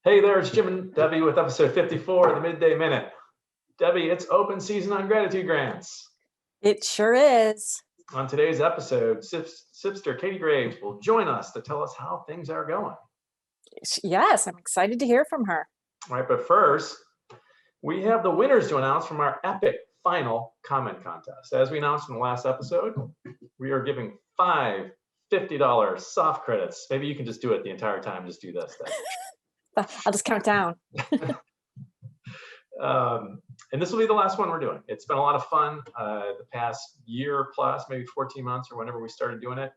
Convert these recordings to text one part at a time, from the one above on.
Hey there, it's Jim and Debbie with episode 54 of the Midday Minute. Debbie, it's open season on gratitude grants. It sure is. On today's episode, CIPster Katie Graves will join us to tell us how things are going. Yes, I'm excited to hear from her. All right, but first, we have the winners to announce from our epic final comment contest. As we announced in the last episode, we are giving 5 $50 soft credits. Maybe you can just do it the entire time, just do this. I'll just count down. And this will be the last one we're doing. It's been a lot of fun the past year plus, maybe 14 months or whenever we started doing it.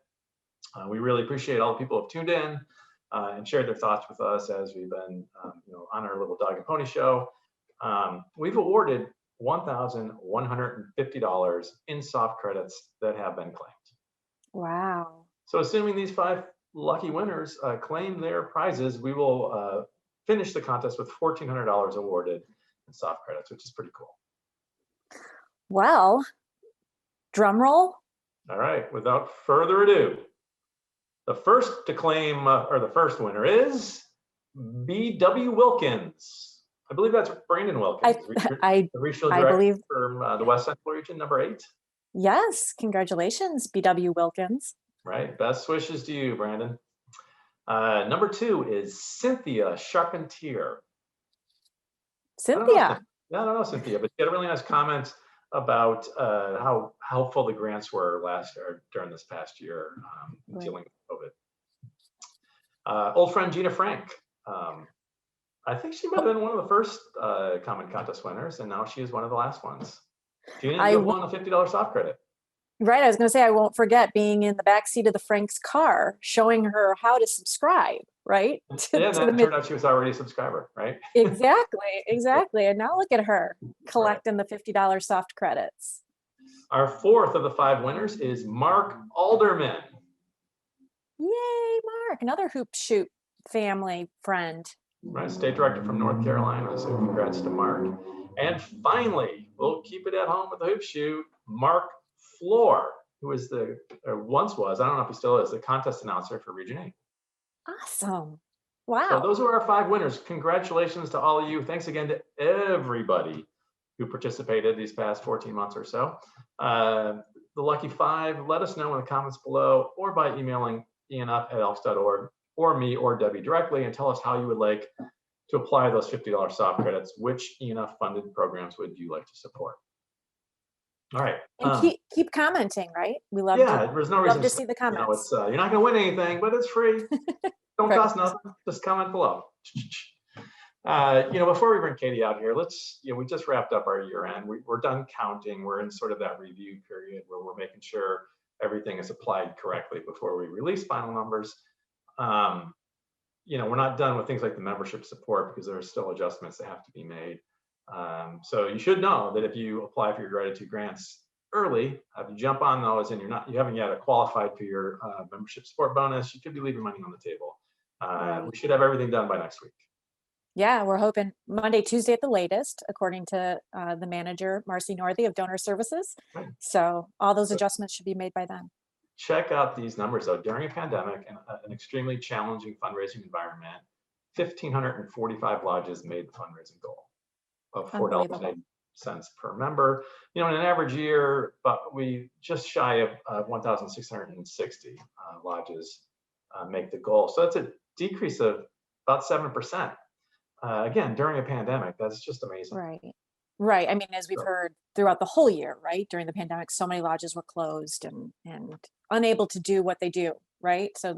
We really appreciate all the people who have tuned in and shared their thoughts with us as we've been on our little dog and pony show. We've awarded $1,150 in soft credits that have been claimed. Wow. So assuming these 5 lucky winners claim their prizes, we will finish the contest with $1,400 awarded in soft credits, which is pretty cool. Well, drum roll. All right, without further ado, the first to claim, or the first winner is B.W. Wilkins. I believe that's Brandon Wilkins, I regional director believe from the West Central region, number 8. Yes, congratulations, B.W. Wilkins. Right, best wishes to you, Brandon. Number 2 is Cynthia Charpentier. Cynthia. I don't know Cynthia, but she had a really nice comment about how helpful the grants were during this past year dealing with COVID. Old friend Gina Frank. I think she might have been one of the first comment contest winners, and now she is one of the last ones. Gina, you won a $50 soft credit. Right, I was going to say, I won't forget being in the back seat of the Frank's car, showing her how to subscribe, right? Yeah, and that turned out she was already a subscriber, right? Exactly. And now look at her collecting the $50 soft credits. Our 4th of the 5 winners is Mark Alderman. Yay, Mark, another Hoop Shoot family friend. Right, state director from North Carolina, so congrats to Mark. And finally, we'll keep it at home with the Hoop Shoot, Mark Floor, who is once was, I don't know if he still is, the contest announcer for Region 8. Awesome. Wow. So those are our 5 winners. Congratulations to all of you. Thanks again to everybody who participated these past 14 months or so. The lucky 5, let us know in the comments below or by emailing ian@elks.org or me or Debbie directly and tell us how you would like to apply those $50 soft credits. Which ENF funded programs would you like to support? All right. And keep commenting, right? We love there's no reason to see the comments. You're not going to win anything, but it's free. Don't cost nothing. Just comment below. Before we bring Katie out here, we just wrapped up our year end. We're done counting. We're in sort of that review period where we're making sure everything is applied correctly before we release final numbers. We're not done with things like the membership support because there are still adjustments that have to be made. So you should know that if you apply for your gratitude grants early, if you jump on those and you haven't yet qualified for your membership support bonus, you could be leaving money on the table. We should have everything done by next week. Yeah, we're hoping Monday, Tuesday at the latest, according to the manager, Marcy Northey of Donor Services. Right. So all those adjustments should be made by then. Check out these numbers though. During a pandemic and an extremely challenging fundraising environment, 1,545 lodges made the fundraising goal of $4.80 per member. In an average year, but we just shy of 1,660 lodges make the goal. So that's a decrease of about 7%. Again, during a pandemic, that's just amazing. Right. I mean, as we've heard throughout the whole year, right? During the pandemic, so many lodges were closed and unable to do what they do, right? So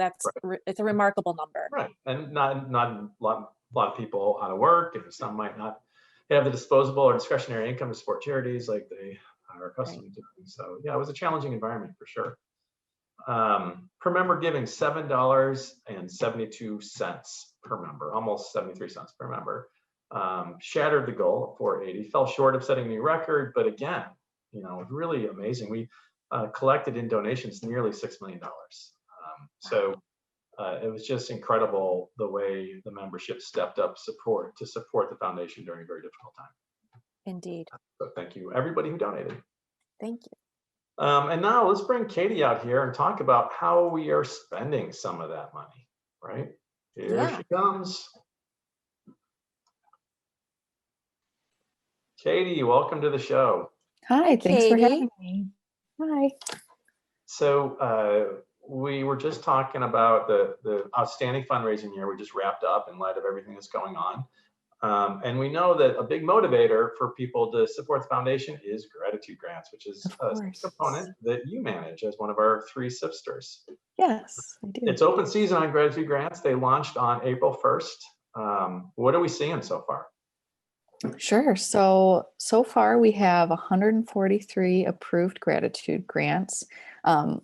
it's a remarkable number. Right, and not a lot of people out of work, and some might not have the disposable or discretionary income to support charities like they are accustomed to doing. So yeah, it was a challenging environment for sure. Per member giving, $7.72 per member, almost 73 cents per member. Shattered the goal of 480, fell short of setting a new record, but again, really amazing. We collected in donations nearly $6 million. So it was just incredible the way the membership stepped up to support the foundation during a very difficult time. Indeed. So thank you, everybody who donated. Thank you. And now let's bring Katie out here and talk about how we are spending some of that money, right? Here she comes. Katie, welcome to the show. Hi, Hi, thanks for Katie. having me. Hi. So we were just talking about the outstanding fundraising year we just wrapped up in light of everything that's going on. And we know that a big motivator for people to support the foundation is gratitude grants, which is Of a course. component that you manage as one of our 3 CIPsters. Yes, I do. It's open season on gratitude grants. They launched on April 1st. What are we seeing so far? Sure. So far we have 143 approved gratitude grants.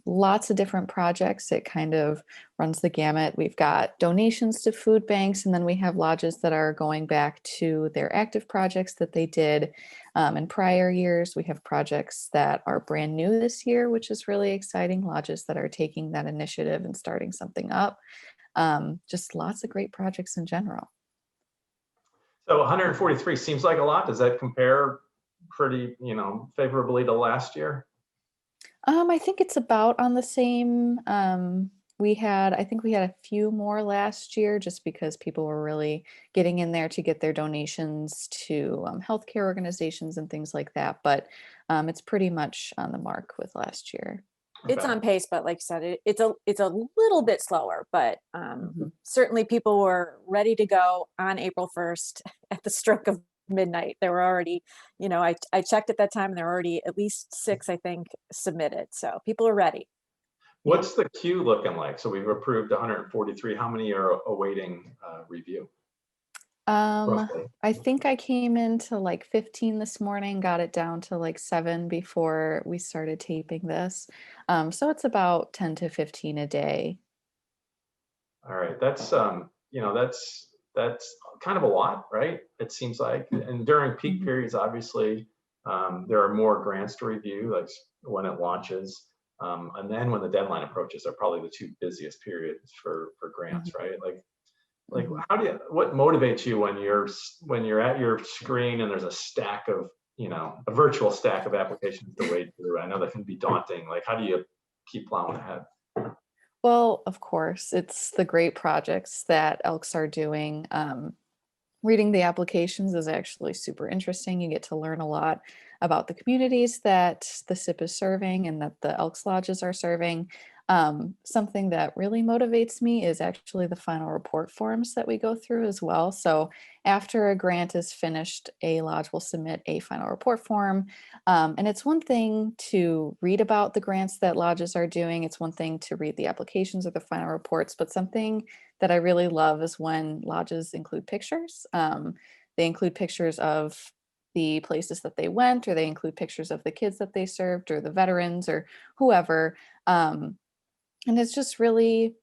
Lots of different projects. It kind of runs the gamut. We've got donations to food banks, and then we have lodges that are going back to their active projects that they did in prior years. We have projects that are brand new this year, which is really exciting. Lodges that are taking that initiative and starting something up. Just lots of great projects in general. So 143 seems like a lot. Does that compare pretty, favorably to last year? I think it's about on the same. I think we had a few more last year just because people were really getting in there to get their donations to healthcare organizations and things like that. But it's pretty much on the mark with last year. It's Okay. on pace, but like you said, it's a little bit slower, but certainly people were ready to go on April 1st at the stroke of midnight. There were already, I checked at that time and there were already at least 6, I think, submitted. So people are ready. What's the queue looking like? So we've approved 143. How many are awaiting review? Roughly. I think I came into like 15 this morning, got it down to like 7 before we started taping this. So it's about 10 to 15 a day. All right. That's kind of a lot, right? It seems like. And during peak Mhm. periods, obviously, there are more grants to review, like when it launches. And then when the deadline approaches, are probably the 2 busiest periods for grants, Mhm. right? Like Mhm. what motivates you when you're at your screen and there's a stack of, a virtual stack of applications to wade through? I know that can be daunting. Like, how do you keep plowing ahead? Well, of course, it's the great projects that Elks are doing. Reading the applications is actually super interesting. You get to learn a lot about the communities that the SIP is serving and that the Elks Lodges are serving. Something that really motivates me is actually the final report forms that we go through as well. So after a grant is finished, a lodge will submit a final report form. And it's one thing to read about the grants that lodges are doing. It's one thing to read the applications or the final reports, but something that I really love is when lodges include pictures. They include pictures of the places that they went, or they include pictures of the kids that they served, or the veterans, or whoever. And it's really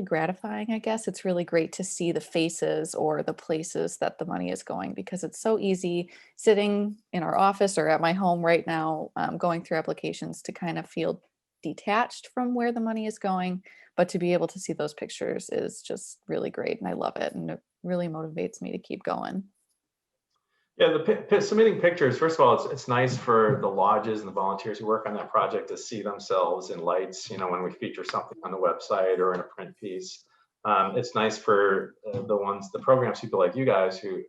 gratifying, I guess. It's really great to see the faces or the places that the money is going, because it's so easy sitting in our office or at my home right now, going through applications to kind of feel detached from where the money is going. But to be able to see those pictures is just really great. And I love it. And it really motivates me to keep going. Yeah, submitting pictures. First of all, it's nice for the lodges and the volunteers who work on that project to see themselves in lights. When we feature something on the website or in a print piece, it's nice for the programs people like you guys who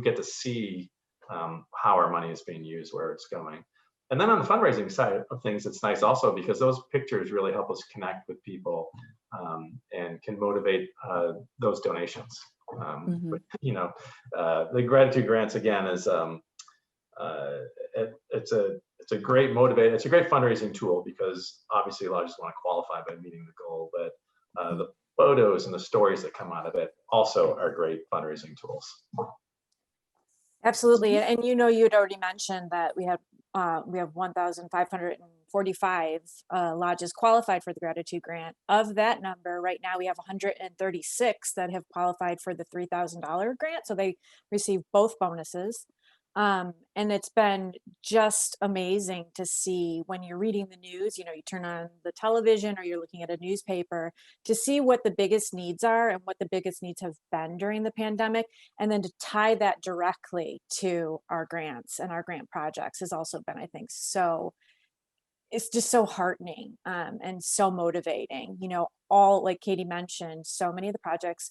get to see how our money is being used, where it's going. And then on the fundraising side of things, it's nice also because those pictures really help us connect with people and can motivate those donations. Mhm. The gratitude grants again is it's a great motivator. It's a great fundraising tool because obviously lodges want to qualify by meeting the goal, but the photos and the stories that come out of it also are great fundraising tools. Absolutely. And you had already mentioned that we have 1,545 lodges qualified for the gratitude grant. Of that number, right now we have 136 that have qualified for the $3,000 grant. So they received both bonuses. And it's been just amazing to see when you're reading the news, you turn on the television or you're looking at a newspaper to see what the biggest needs are and what the biggest needs have been during the pandemic. And then to tie that directly to our grants and our grant projects has also been, I think, it's just so heartening and so motivating. All, like Katie mentioned, so many of the projects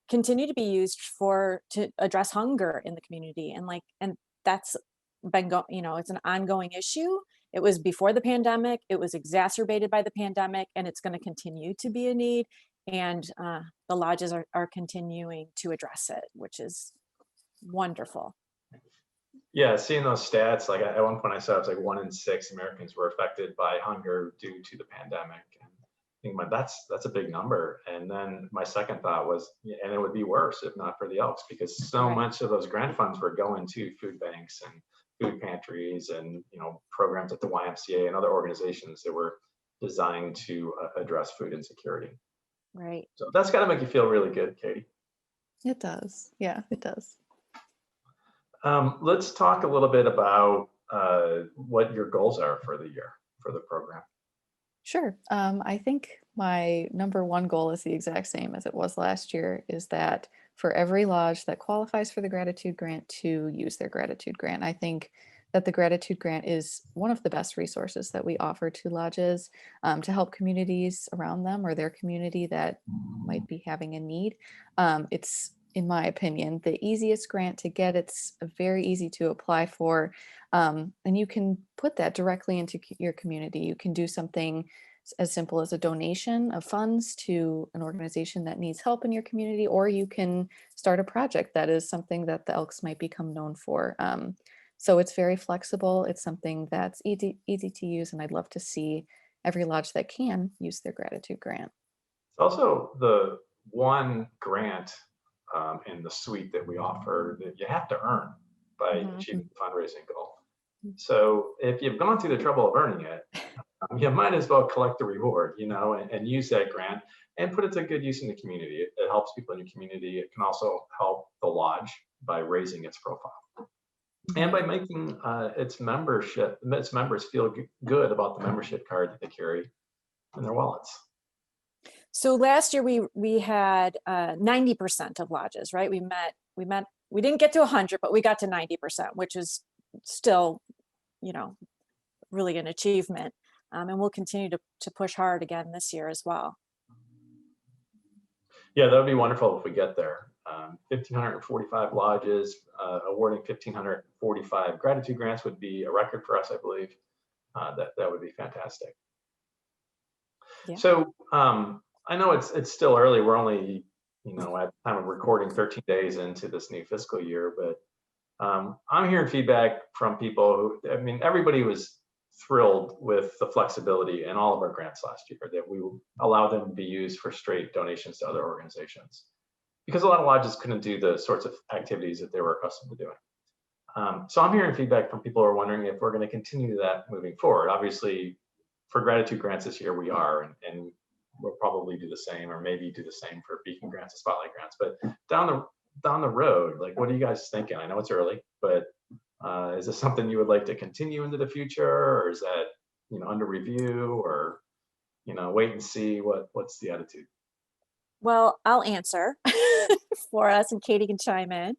continue to be used to address hunger in the community. And that's been it's an ongoing issue. It was before the pandemic, it was exacerbated by the pandemic, and it's going to continue to be a need. And the lodges are continuing to address it, which is wonderful. Yeah, seeing those stats, like at one point I saw it was like 1 in 6 Americans were affected by hunger due to the pandemic. And I think that's a big number. And then my second thought was, and it would be worse if not for the Elks, because so much of those grant funds were going to food banks and food pantries and programs at the YMCA and other organizations that were designed to address food insecurity. Right. So that's got to make you feel really good, Katie. It does. Yeah, it does. Let's talk a little bit about what your goals are for the year for the program. Sure. I think my number one goal is the exact same as it was last year, is that for every lodge that qualifies for the gratitude grant to use their gratitude grant. I think that the gratitude grant is one of the best resources that we offer to lodges to help communities around them or their community that might be having a need. It's, in my opinion, the easiest grant to get. It's very easy to apply for. And you can put that directly into your community. You can do something as simple as a donation of funds to an organization that needs help in your community, or you can start a project that is something that the Elks might become known for. So it's very flexible. It's something that's easy to use, and I'd love to see every lodge that can use their gratitude grant. It's also the one grant in the suite that we offer that you have to earn by achieving the fundraising goal. So if you've gone through the trouble of earning it, you might as well collect the reward, and use that grant and put it to good use in the community. It helps people in your community. It can also help the lodge by raising its profile and by making its members feel good about the membership card that they carry in their wallets. So last year we had 90% of lodges, right? We didn't get to 100, but we got to 90%, which is still, really an achievement. And we'll continue to push hard again this year as well. Yeah, that would be wonderful if we get there. 1,545 lodges awarding 1,545 gratitude grants would be a record for us, I believe. That would be fantastic. Yeah. So I know it's still early. We're only, at the time of recording, 13 days into this new fiscal year, but I'm hearing feedback from people who, everybody was thrilled with the flexibility in all of our grants last year, that we allow them to be used for straight donations to other organizations, because a lot of lodges couldn't do the sorts of activities that they were accustomed to doing. So I'm hearing feedback from people who are wondering if we're going to continue that moving forward. Obviously, for gratitude grants this year, we are, and we'll probably do the same, or maybe do the same for beacon grants and spotlight grants. But down the road, like, what are you guys thinking? I know it's early, but is this something you would like to continue into the future, or is that under review, or wait and see? What's the attitude? Well, I'll answer for us, and Katie can chime in.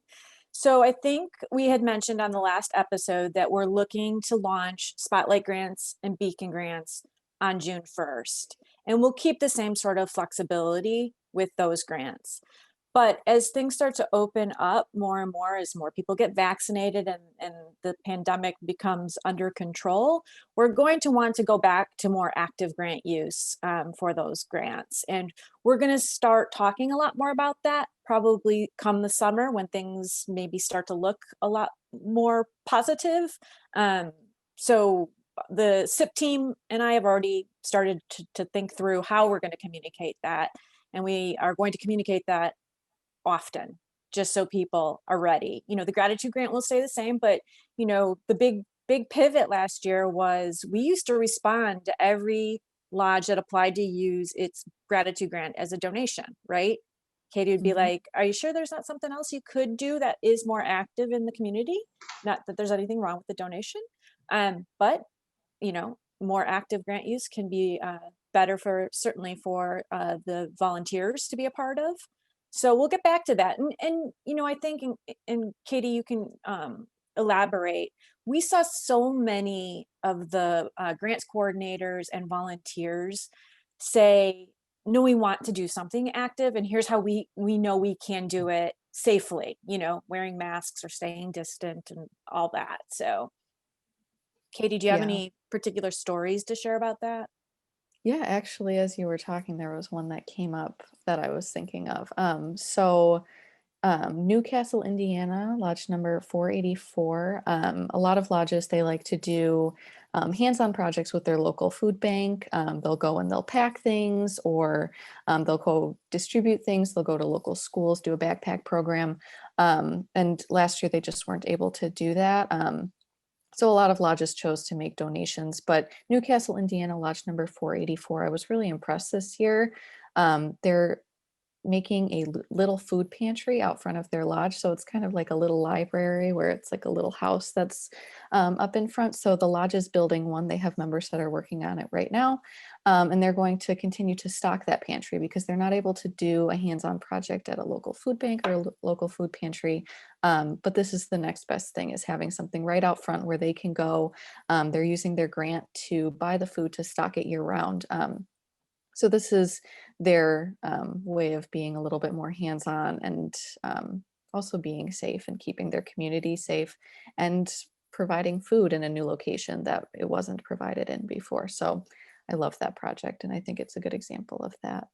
So I think we had mentioned on the last episode that we're looking to launch spotlight grants and beacon grants on June 1st, and we'll keep the same sort of flexibility with those grants. But as things start to open up more and more, as more people get vaccinated and the pandemic becomes under control, we're going to want to go back to more active grant use for those grants. And we're going to start talking a lot more about that probably come the summer, when things maybe start to look a lot more positive. So the CIP team and I have already started to think through how we're going to communicate that. And we are going to communicate that often, just so people are ready. The gratitude grant will stay the same, but the big pivot last year was we used to respond to every lodge that applied to use its gratitude grant as a donation, right? Katie would be like, are you sure there's not something else you could do that is more active in the community? Not that there's anything wrong with the donation, but more active grant use can be better certainly for the volunteers to be a part of. So we'll get back to that. And I think, and Katie, you can elaborate. We saw so many of the grants coordinators and volunteers say, know we want to do something active, and here's how we know we can do it safely, you know, wearing masks or staying distant and all that. So Katie, do you have Yeah. any particular stories to share about that? Yeah, actually, as you were talking, there was one that came up that I was thinking of. Newcastle, Indiana, lodge number 484. A lot of lodges, they like to do hands-on projects with their local food bank. They'll go and they'll pack things, or they'll go distribute things. They'll go to local schools, do a backpack program. And last year, they just weren't able to do that. So a lot of lodges chose to make donations, but Newcastle, Indiana, lodge number 484, I was really impressed this year. They're making a little food pantry out front of their lodge. So it's kind of like a little library where it's like a little house that's up in front. So the lodge is building one. They have members that are working on it right now. And they're going to continue to stock that pantry because they're not able to do a hands-on project at a local food bank or a local food pantry. But this is the next best thing, is having something right out front where they can go. They're using their grant to buy the food to stock it year round. So this is their way of being a little bit more hands-on, and also being safe and keeping their community safe, and providing food in a new location that it wasn't provided in before. So I love that project, and I think it's a good example of that.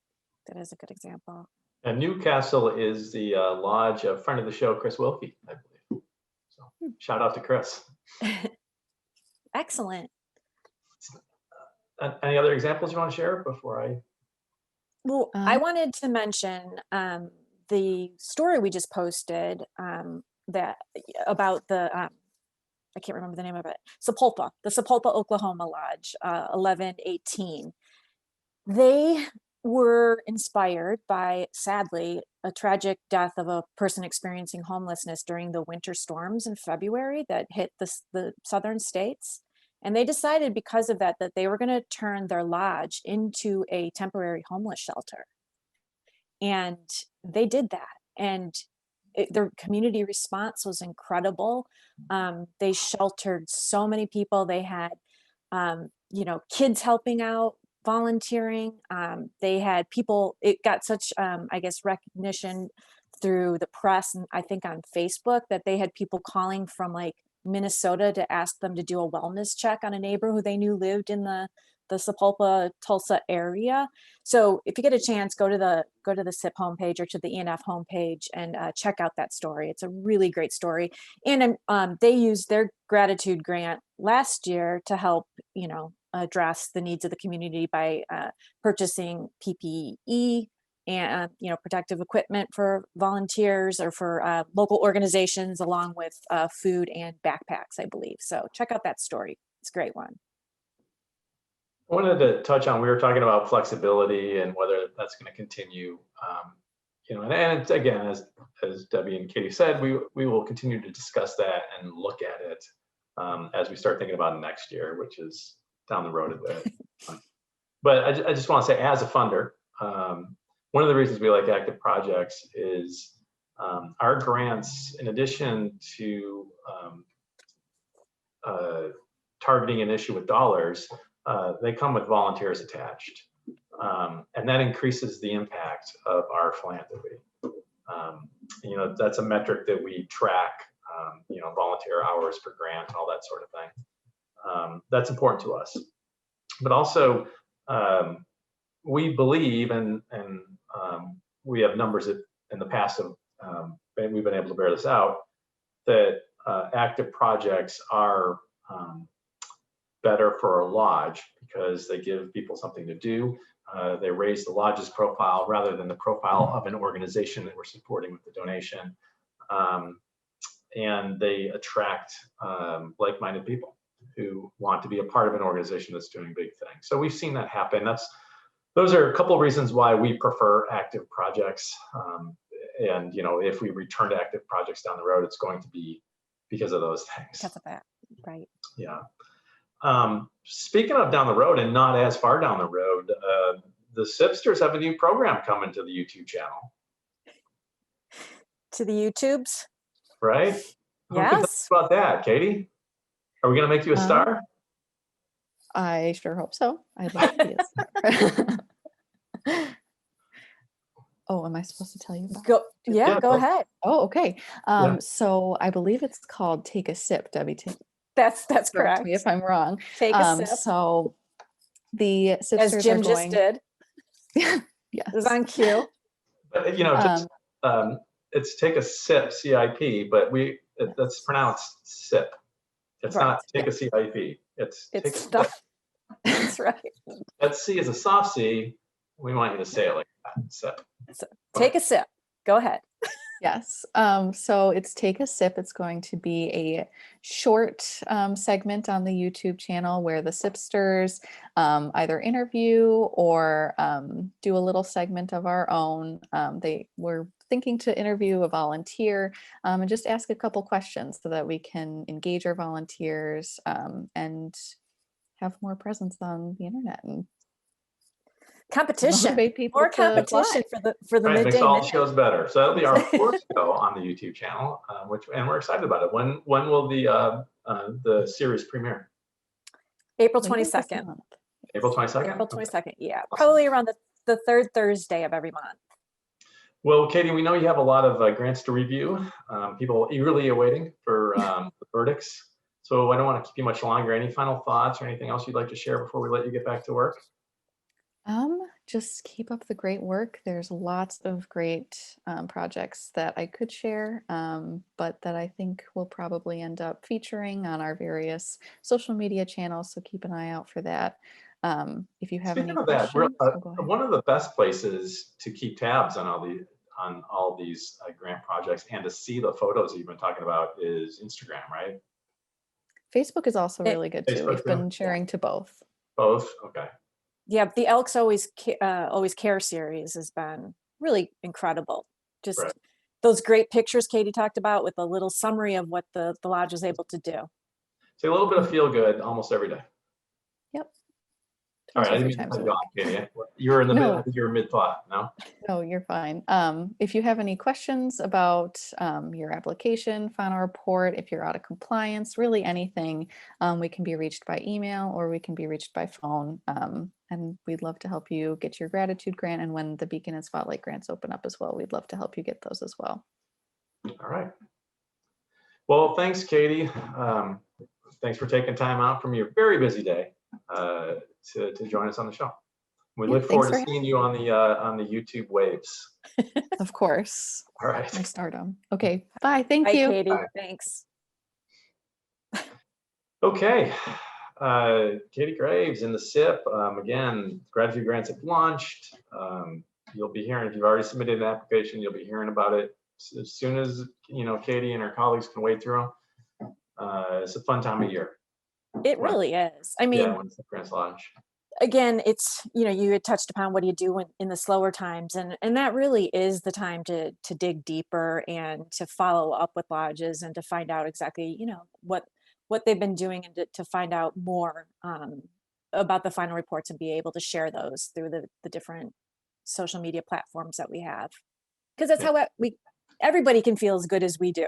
That is a good example. And Newcastle is the lodge, a friend of the show, Chris Wilkie, I believe. So shout out to Chris. Excellent. Any other examples you want to share before I? Well, I wanted to mention the story we just posted that about the I can't remember the name of it. Sepulpa, the Sepulpa, Oklahoma Lodge, 1118. They were inspired by, sadly, a tragic death of a person experiencing homelessness during the winter storms in February that hit the southern states. And they decided, because of that, that they were going to turn their lodge into a temporary homeless shelter. And they did that. And their community response was incredible. They sheltered so many people. They had, kids helping out, volunteering. They had people, it got such, I guess, recognition through the press and I think on Facebook, that they had people calling from like Minnesota to ask them to do a wellness check on a neighbor who they knew lived in the Sepulpa, Tulsa area. So if you get a chance, go to the CIP homepage or to the ENF homepage and check out that story. It's a really great story. And they used their gratitude grant last year to help, address the needs of the community by purchasing PPE and protective equipment for volunteers or for local organizations, along with food and backpacks, I believe. So check out that story. It's a great one. I wanted to touch on, we were talking about flexibility and whether that's going to continue. And it's, again, as Debbie and Katie said, we will continue to discuss that and look at it as we start thinking about next year, which is down the road a bit. But I just want to say, as a funder, one of the reasons we like active projects is our grants, in addition to targeting an issue with dollars, they come with volunteers attached. And that increases the impact of our philanthropy. That's a metric that we track, volunteer hours per grant, all that sort of thing. That's important to us. But also, we believe, and we have numbers that in the past we've been able to bear this out, that active projects are better for a lodge because they give people something to do. They raise the lodge's profile rather than the profile of an organization that we're supporting with the donation. And they attract like-minded people who want to be a part of an organization that's doing big things. So we've seen that happen. Those are a couple of reasons why we prefer active projects. And if we return to active projects down the road, it's going to be because of those things. Because of that, right? Yeah. Speaking of down the road and not as far down the road, the CIPsters have a new program coming to the YouTube channel. To the YouTubes? Right? Who can tell us about that, Katie? Are we going to make you a star? I sure hope so. I'd love to be a star. Yeah, go go. ahead. Oh, okay. Yeah. So I believe it's called Take a Sip, Debbie. That's Correct correct. me if I'm wrong. Take a sip, So the as Sipsters are Jim just going. did. Yes. It was on cue. But just it's take a sip, CIP, but that's pronounced sip. It's Right. not take a CIP. It's take a It's sip. not. That's right. That C is a soft C. We want you to say it like that. Sip. So, take a sip. Go ahead. Yes. So it's Take a Sip. It's going to be a short segment on the YouTube channel where the Sipsters either interview or do a little segment of our own. They were thinking to interview a volunteer and just ask a couple questions so that we can engage our volunteers and have more presence on the internet and Competition. motivate people More to competition apply. for the Right, makes midday all minute. shows better. So that'll be our fourth show on the YouTube channel, and we're excited about it. When will the series premiere? April Later this 22nd. month. April 22nd? April 22nd. Yeah, Awesome. probably around the third Thursday of every month. Well, Katie, we know you have a lot of grants to review. People eagerly awaiting for the verdicts. So I don't want to keep you much longer. Any final thoughts or anything else you'd like to share before we let you get back to work? Just keep up the great work. There's lots of great projects that I could share, but that I think will probably end up featuring on our various social media channels. So keep an eye out for that. If you have Speaking any of that, questions, go ahead. one of the best places to keep tabs on all these grant projects and to see the photos you've been talking about is Instagram, right? Facebook is also really good too. Facebook We've too? been sharing to both. Both? Okay. Yeah, the Elks Always Care series has been really incredible. Just Right. those great pictures Katie talked about with a little summary of what the lodge was able to do. So a little bit of feel good almost every day. Yep. All right, I 2 or 3 didn't mean to times cut a you week. off, Katie. You're in the No. mid, you're mid-thought, no? No, you're fine. If you have any questions about your application, final report, if you're out of compliance, really anything, we can be reached by email or we can be reached by phone. And we'd love to help you get your gratitude grant. And when the Beacon and Spotlight grants open up as well, we'd love to help you get those as well. All right. Well, thanks, Katie. Thanks for taking time out from your very busy day to join us on the show. We Yeah, look forward thanks to for seeing you on the YouTube waves. Of course. All right. My stardom. Okay. Bye. Thank Bye, you. Katie. Bye. Thanks. Okay. Katie Graves in the SIP. Again, gratitude grants have launched. You'll be hearing, if you've already submitted an application, you'll be hearing about it as soon as Katie and her colleagues can wade through them. It's a fun time of year. It really is. I mean, when the grants launch. again, it's, you had touched upon what do you do in the slower times, and that really is the time to dig deeper and to follow up with lodges and to find out exactly, what they've been doing and to find out more about the final reports and be able to share those through the different social media platforms that we have. Because that's how everybody can feel as good as we do.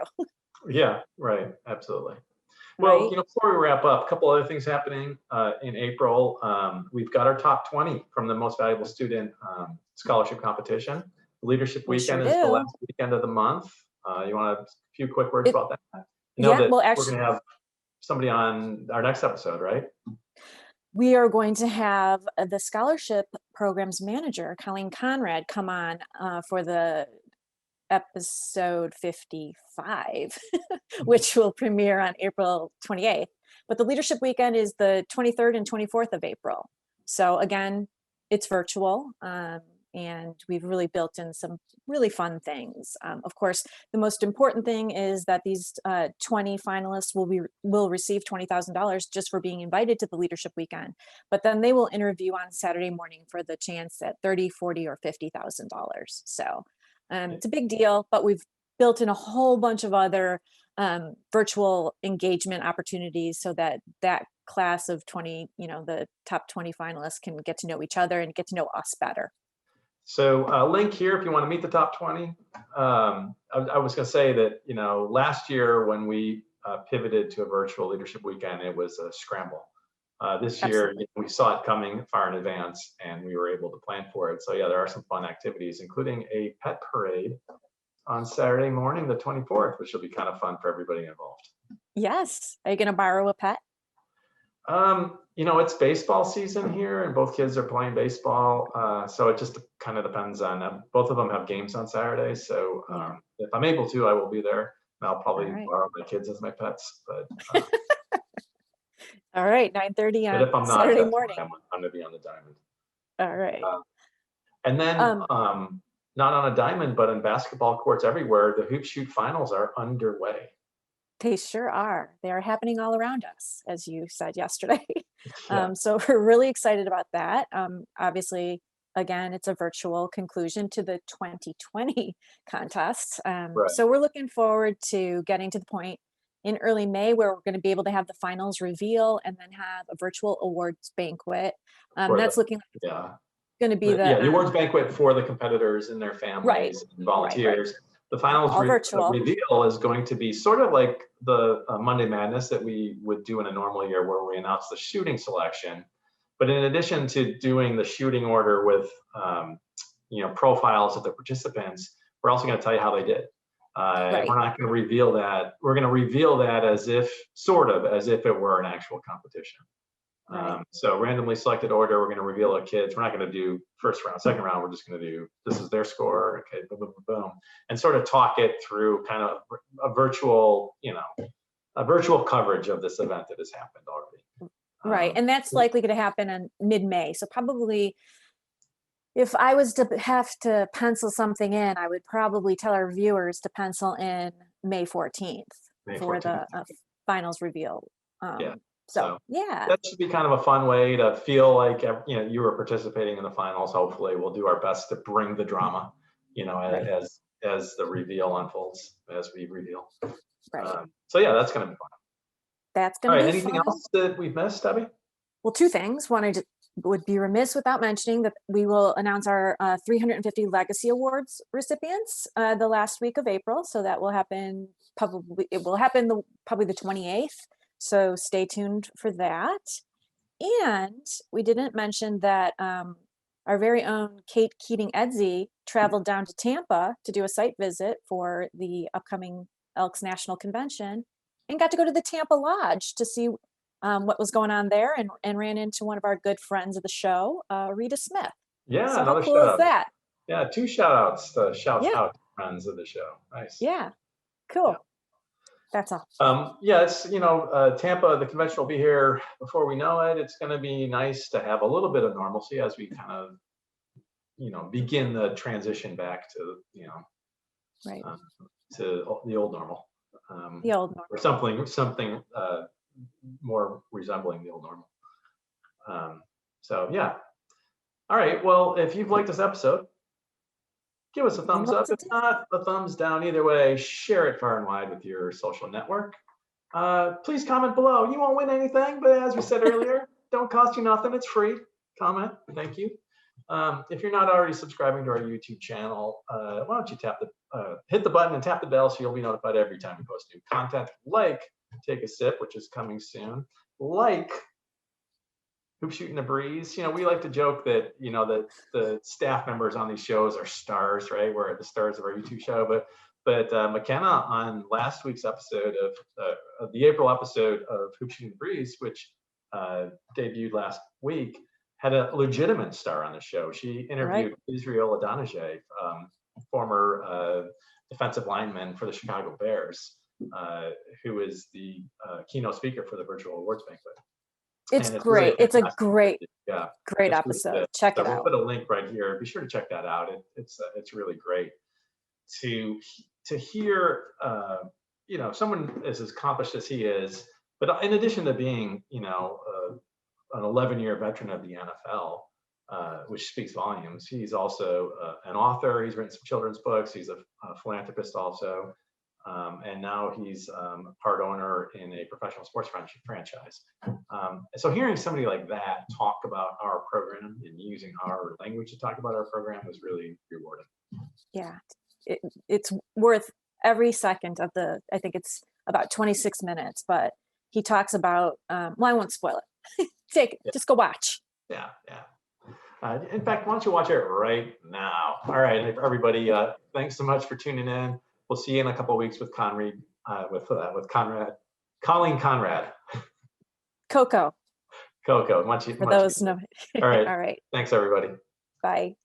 Yeah, right. Absolutely. Well, Right? before we wrap up, a couple other things happening in April. We've got our top 20 from the Most Valuable Student Scholarship Competition. Leadership We Weekend sure is the do. last weekend of the month. You want a few quick words about that? Yeah, well, we're actually, going to have somebody on our next episode, right? we are going to have the scholarship programs manager, Colleen Conrad, come on for the episode 55, which will premiere on April 28th. But the leadership weekend is the 23rd and 24th of April. So again, it's virtual. And we've really built in some really fun things. Of course, the most important thing is that these 20 finalists will receive $20,000 just for being invited to the leadership weekend. But then they will interview on Saturday morning for the chance at $30,000, $40,000, or $50,000. So it's a big deal, but we've built in a whole bunch of other virtual engagement opportunities so that class of 20, the top 20 finalists can get to know each other and get to know us better. So link here if you want to meet the top 20. I was going to say that, last year when we pivoted to a virtual leadership weekend, it was a scramble. This year, we saw it coming far in advance and we were able to plan for it. So yeah, there are some fun activities, including a pet parade on Saturday morning, the 24th, which will be kind of fun for everybody involved. Yes. Are you going to borrow a pet? It's baseball season here, and both kids are playing baseball. So it just kind of depends on, both of them have games on Saturday. So if I'm able to, I will be there. And I'll probably borrow my kids as my pets. But all right, 9:30 but if I'm on not, Saturday that's morning. fine. I'm going to be on the diamond. All right. And then not on a diamond, but in basketball courts everywhere, the hoop shoot finals are underway. They sure are. They are happening all around us, as you said yesterday. Yeah. So we're really excited about that. Obviously, again, it's a virtual conclusion to the 2020 contest. Right. So we're looking forward to getting to the point in early May where we're going to be able to have the finals reveal and then have a virtual awards banquet. That's looking like going to be the awards banquet for the competitors and their families and volunteers. Right. The finals reveal is going to be sort of like the Monday Madness that we would do in a normal year, where we announce the shooting selection. But in addition to doing the shooting order with profiles of the participants, we're also going to tell you how they did. We're not going to reveal that. We're going to reveal that as if it were an actual competition. So randomly selected order, we're going to reveal our kids. We're not going to do first round, second round. We're just going to do, this is their score. Okay, boom, boom, boom, boom. And sort of talk it through kind of a virtual coverage of this event that has happened already. Right. And that's likely going to happen in mid-May. So probably if I was to have to pencil something in, I would probably tell our viewers to pencil in May 14th for the finals reveal. So that should be kind of a fun way to feel like you were participating in the finals. Hopefully, we'll do our best to bring the drama, as the reveal unfolds, as we reveal. So that's going to be fun. That's going to be anything else that we've missed, Debbie? Well, two things. One, I would be remiss without mentioning that we will announce our 350 Legacy Awards recipients the last week of April. So that will happen probably the 28th. So stay tuned for that. And we didn't mention that our very own Kate Keating-Edsey traveled down to Tampa to do a site visit for the upcoming Elks National Convention and got to go to the Tampa Lodge to see what was going on there, and ran into one of our good friends of the show, Rita Smith. Yeah, so how cool is that? Yeah, 2 shout outs to out to friends of the show. Nice. Yeah, cool. Yeah. That's all. It's Tampa. The convention will be here before we know it. It's going to be nice to have a little bit of normalcy as we kind of, begin the transition back to to the old normal. The old normal, or something more resembling the old normal. All right. Well, if you've liked this episode, give us a thumbs up. If not, a thumbs down. Either way, share it far and wide with your social network. Please comment below. You won't win anything, but as we said earlier, don't cost you nothing. It's free. Comment. Thank you. If you're not already subscribing to our YouTube channel, why don't you hit the button and tap the bell so you'll be notified every time we post new content. Like Take a Sip, which is coming soon. Like Hoop Shooting the Breeze. We like to joke that that the staff members on these shows are stars, right? We're the stars of our YouTube show. But McKenna on last week's episode of the April episode of Hoop Shooting the Breeze, which debuted last week, had a legitimate star on the show. She interviewed Israel Adonijah, former defensive lineman for the Chicago Bears, who is the keynote speaker for the virtual awards banquet. It's great. Really it's a great episode. Check it out. We'll put a link right here. Be sure to check that out. It's really great to hear someone as accomplished as he is, but in addition to being an 11-year veteran of the NFL, which speaks volumes. He's also an author. He's written some children's books. He's a philanthropist also. And now he's part owner in a professional sports franchise. So hearing somebody like that talk about our program and using our language to talk about our program was really rewarding. Yeah, it's worth every second of I think it's about 26 minutes, but he talks about, I won't spoil it. Just go watch. Yeah. In fact, why don't you watch it right now? All right, everybody. Thanks so much for tuning in. We'll see you in a couple of weeks with Conrad, Colleen Conrad, Coco, Coco. for those. No. All right. All right. Thanks, everybody. Bye.